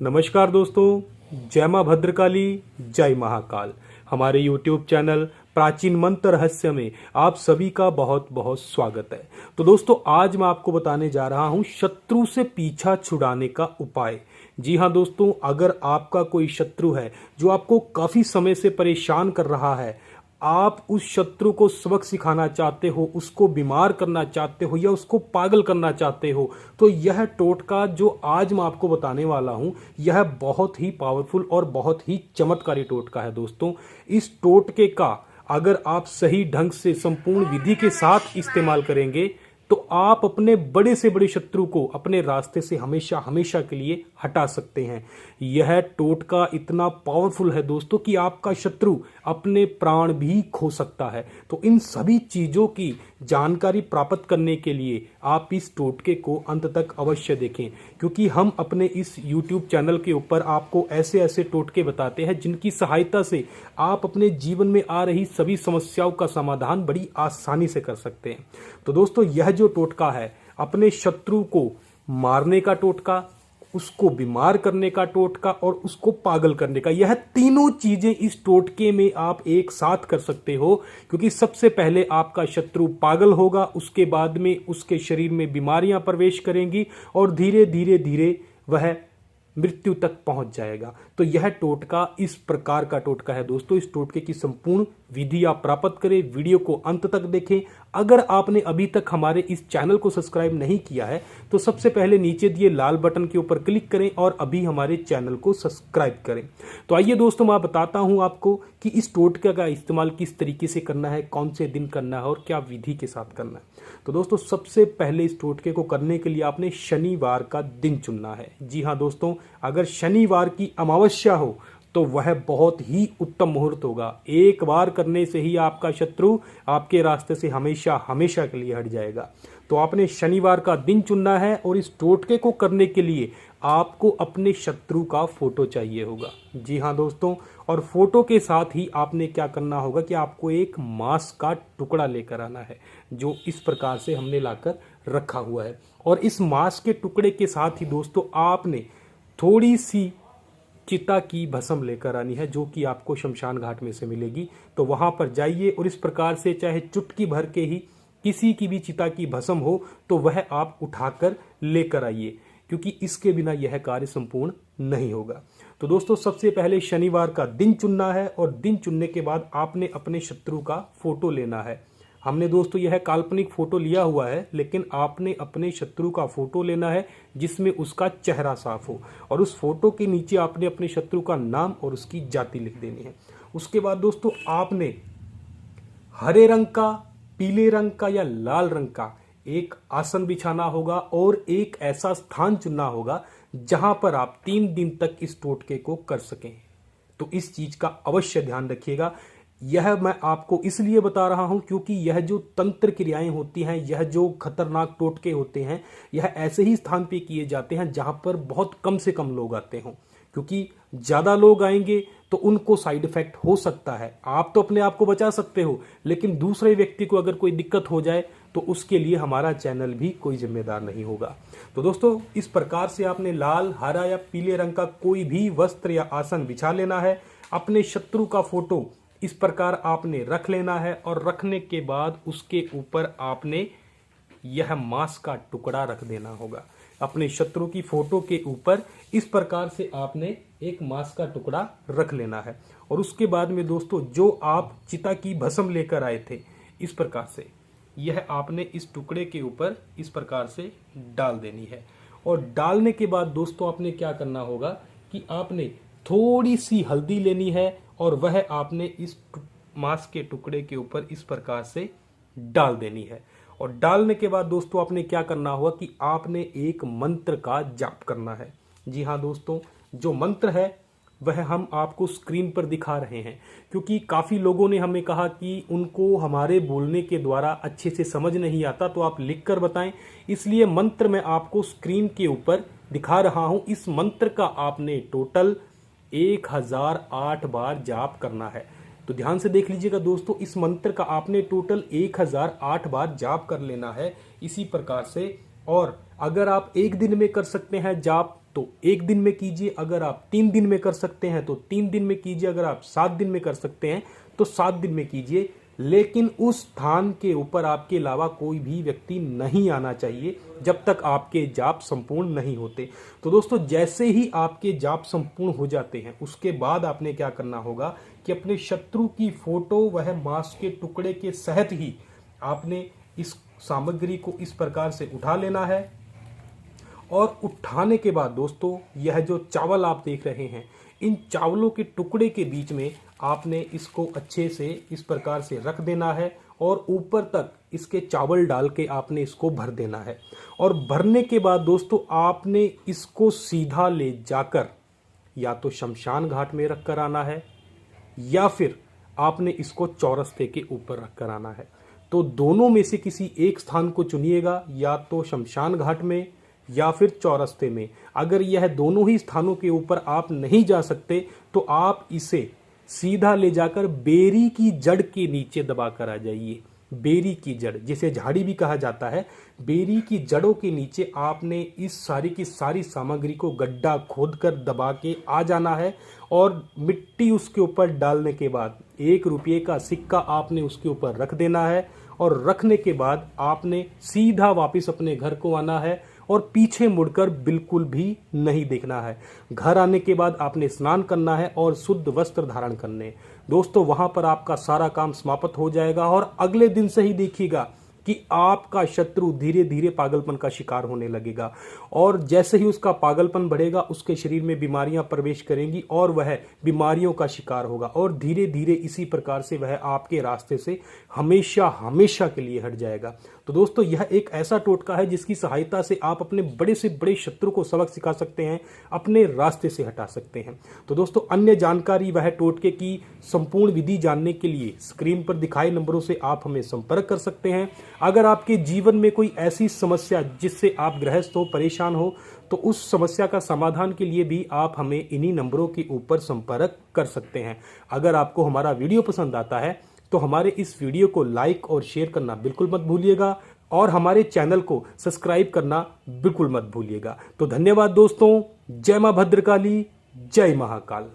नमस्कार दोस्तों, जय मां भद्रकाली, जय महाकाल। हमारे YouTube चैनल प्राचीन मंत्र रहस्य में आप सभी का बहुत बहुत स्वागत है। तो दोस्तों, आज मैं आपको बताने जा रहा हूं शत्रु से पीछा छुड़ाने का उपाय। जी हां दोस्तों, अगर आपका कोई शत्रु है जो आपको काफी समय से परेशान कर रहा है, आप उस शत्रु को सबक सिखाना चाहते हो, उसको बीमार करना चाहते हो या उसको पागल करना चाहते हो, तो यह टोटका जो आज मैं आपको बताने वाला हूं, यह बहुत ही पावरफुल और बहुत ही चमत्कारी टोटका है दोस्तों। इस टोटके का अगर आप सही ढंग से संपूर्ण विधि के साथ इस्तेमाल करेंगे तो आप अपने बड़े से बड़े शत्रु को अपने रास्ते से हमेशा हमेशा के लिए हटा सकते हैं। यह टोटका इतना पावरफुल है दोस्तों कि आपका शत्रु अपने प्राण भी खो सकता है। तो इन सभी चीजों की जानकारी प्राप्त करने के लिए आप इस टोटके को अंत तक अवश्य देखें, क्योंकि हम अपने इस YouTube चैनल के ऊपर आपको ऐसे ऐसे टोटके बताते हैं जिनकी सहायता से आप अपने जीवन में आ रही सभी समस्याओं का समाधान बड़ी आसानी से कर सकते हैं। तो दोस्तों, यह जो टोटका है, अपने शत्रु को मारने का टोटका, उसको बीमार करने का टोटका और उसको पागल करने का, यह तीनों चीजें इस टोटके में आप एक साथ कर सकते हो। क्योंकि सबसे पहले आपका शत्रु पागल होगा, उसके बाद में उसके शरीर में बीमारियां प्रवेश करेंगी और धीरे धीरे धीरे वह मृत्यु तक पहुंच जाएगा। तो यह टोटका इस प्रकार का टोटका है दोस्तों। इस टोटके की संपूर्ण विधि आप प्राप्त करें, वीडियो को अंत तक देखें। अगर आपने अभी तक हमारे इस चैनल को सब्सक्राइब नहीं किया है तो सबसे पहले नीचे दिए लाल बटन के ऊपर क्लिक करें और अभी हमारे चैनल को सब्सक्राइब करें। तो आइए दोस्तों, मैं बताता हूं आपको कि इस टोटके का इस्तेमाल किस तरीके से करना है, कौन से दिन करना है और क्या विधि के साथ करना है। तो दोस्तों, सबसे पहले इस टोटके को करने के लिए आपने शनिवार का दिन चुनना है। जी हाँ दोस्तों, अगर शनिवार की अमावस्या हो तो वह बहुत ही उत्तम मुहूर्त होगा। एक बार करने से ही आपका शत्रु आपके रास्ते से हमेशा हमेशा के लिए हट जाएगा। तो आपने शनिवार का दिन चुनना है और इस टोटके को करने के लिए आपको अपने शत्रु का फोटो चाहिए होगा। जी हाँ दोस्तों, और फोटो के साथ ही आपने क्या करना होगा कि आपको एक मांस का टुकड़ा लेकर आना है, जो इस प्रकार से हमने लाकर रखा हुआ है। और इस मांस के टुकड़े के साथ ही दोस्तों आपने थोड़ी सी चिता की भस्म लेकर आनी है, जो कि आपको शमशान घाट में से मिलेगी। तो वहां पर जाइए और इस प्रकार से चाहे चुटकी भर के ही किसी की भी चिता की भस्म हो तो वह आप उठाकर लेकर आइए, क्योंकि इसके बिना यह कार्य संपूर्ण नहीं होगा। तो दोस्तों, सबसे पहले शनिवार का दिन चुनना है और दिन चुनने के बाद आपने अपने शत्रु का फोटो लेना है। हमने दोस्तों यह काल्पनिक फोटो लिया हुआ है, लेकिन आपने अपने शत्रु का फोटो लेना है जिसमें उसका चेहरा साफ हो, और उस फोटो के नीचे आपने अपने शत्रु का नाम और उसकी जाति लिख देनी है। उसके बाद दोस्तों आपने हरे रंग का, पीले रंग का या लाल रंग का एक आसन बिछाना होगा और एक ऐसा स्थान चुनना होगा जहां पर आप 3 दिन तक इस टोटके को कर सकें। तो इस चीज का अवश्य ध्यान रखिएगा। यह मैं आपको इसलिए बता रहा हूं क्योंकि यह जो तंत्र क्रियाएं होती हैं, यह जो खतरनाक टोटके होते हैं, यह ऐसे ही स्थान पे किए जाते हैं जहां पर बहुत कम से कम लोग आते हों। क्योंकि ज्यादा लोग आएंगे तो उनको साइड इफेक्ट हो सकता है। आप तो अपने आप को बचा सकते हो, लेकिन दूसरे व्यक्ति को अगर कोई दिक्कत हो जाए तो उसके लिए हमारा चैनल भी कोई जिम्मेदार नहीं होगा। तो दोस्तों, इस प्रकार से आपने लाल, हरा या पीले रंग का कोई भी वस्त्र या आसन बिछा लेना है। अपने शत्रु का फोटो इस प्रकार आपने रख लेना है और रखने के बाद उसके ऊपर आपने यह मांस का टुकड़ा रख देना होगा। अपने शत्रु की फोटो के ऊपर इस प्रकार से आपने एक मांस का टुकड़ा रख लेना है। और उसके बाद में दोस्तों, जो आप चिता की भस्म लेकर आए थे, इस प्रकार से यह आपने इस टुकड़े के ऊपर इस प्रकार से डाल देनी है। और डालने के बाद दोस्तों आपने क्या करना होगा कि आपने थोड़ी सी हल्दी लेनी है और वह आपने इस मांस के टुकड़े के ऊपर इस प्रकार से डाल देनी है। और डालने के बाद दोस्तों आपने क्या करना होगा कि आपने एक मंत्र का जाप करना है। जी हाँ दोस्तों, जो मंत्र है वह हम आपको स्क्रीन पर दिखा रहे हैं, क्योंकि काफ़ी लोगों ने हमें कहा कि उनको हमारे बोलने के द्वारा अच्छे से समझ नहीं आता, तो आप लिख कर बताएं। इसलिए मंत्र मैं आपको स्क्रीन के ऊपर दिखा रहा हूं। इस मंत्र का आपने टोटल 1008 बार जाप करना है। तो ध्यान से देख लीजिएगा दोस्तों, इस मंत्र का आपने टोटल 1008 बार जाप कर लेना है इसी प्रकार से। और अगर आप एक दिन में कर सकते हैं जाप तो 1 दिन में कीजिए, अगर आप 3 दिन में कर सकते हैं तो 3 दिन में कीजिए, अगर आप 7 दिन में कर सकते हैं तो 7 दिन में कीजिए, लेकिन उस स्थान के ऊपर आपके अलावा कोई भी व्यक्ति नहीं आना चाहिए जब तक आपके जाप संपूर्ण नहीं होते। तो दोस्तों, जैसे ही आपके जाप संपूर्ण हो जाते हैं उसके बाद आपने क्या करना होगा कि अपने शत्रु की फोटो वह मांस के टुकड़े के सहित ही आपने इस सामग्री को इस प्रकार से उठा लेना है। और उठाने के बाद दोस्तों, यह जो चावल आप देख रहे हैं, इन चावलों के टुकड़े के बीच में आपने इसको अच्छे से इस प्रकार से रख देना है और ऊपर तक इसके चावल डाल के आपने इसको भर देना है। और भरने के बाद दोस्तों, आपने इसको सीधा ले जाकर या तो शमशान घाट में रख कर आना है या फिर आपने इसको चौरस्ते के ऊपर रख कर आना है। तो दोनों में से किसी एक स्थान को चुनिएगा, या तो शमशान घाट में या फिर चौरस्ते में। अगर यह दोनों ही स्थानों के ऊपर आप नहीं जा सकते तो आप इसे सीधा ले जाकर बेरी की जड़ के नीचे दबा कर आ जाइए। बेरी की जड़, जिसे झाड़ी भी कहा जाता है, बेरी की जड़ों के नीचे आपने इस सारी की सारी सामग्री को गड्ढा खोदकर दबा के आ जाना है। और मिट्टी उसके ऊपर डालने के बाद 1 रुपये का सिक्का आपने उसके ऊपर रख देना है। और रखने के बाद आपने सीधा वापस अपने घर को आना है और पीछे मुड़कर बिल्कुल भी नहीं देखना है। घर आने के बाद आपने स्नान करना है और शुद्ध वस्त्र धारण करने। दोस्तों, वहां पर आपका सारा काम समाप्त हो जाएगा और अगले दिन से ही देखिएगा कि आपका शत्रु धीरे धीरे पागलपन का शिकार होने लगेगा। और जैसे ही उसका पागलपन बढ़ेगा, उसके शरीर में बीमारियां प्रवेश करेंगी और वह बीमारियों का शिकार होगा। और धीरे धीरे इसी प्रकार से वह आपके रास्ते से हमेशा हमेशा के लिए हट जाएगा। तो दोस्तों, यह एक ऐसा टोटका है जिसकी सहायता से आप अपने बड़े से बड़े शत्रु को सबक सिखा सकते हैं, अपने रास्ते से हटा सकते हैं। तो दोस्तों, अन्य जानकारी वह टोटके की संपूर्ण विधि जानने के लिए स्क्रीन पर दिखाए नंबरों से आप हमें संपर्क कर सकते हैं। अगर आपके जीवन में कोई ऐसी समस्या जिससे आप गृहस्थ हो, परेशान हो, तो उस समस्या का समाधान के लिए भी आप हमें इन्हीं नंबरों के ऊपर संपर्क कर सकते हैं। अगर आपको हमारा वीडियो पसंद आता है तो हमारे इस वीडियो को लाइक और शेयर करना बिल्कुल मत भूलिएगा और हमारे चैनल को सब्सक्राइब करना बिल्कुल मत भूलिएगा। तो धन्यवाद दोस्तों। जय मां भद्रकाली, जय महाकाल।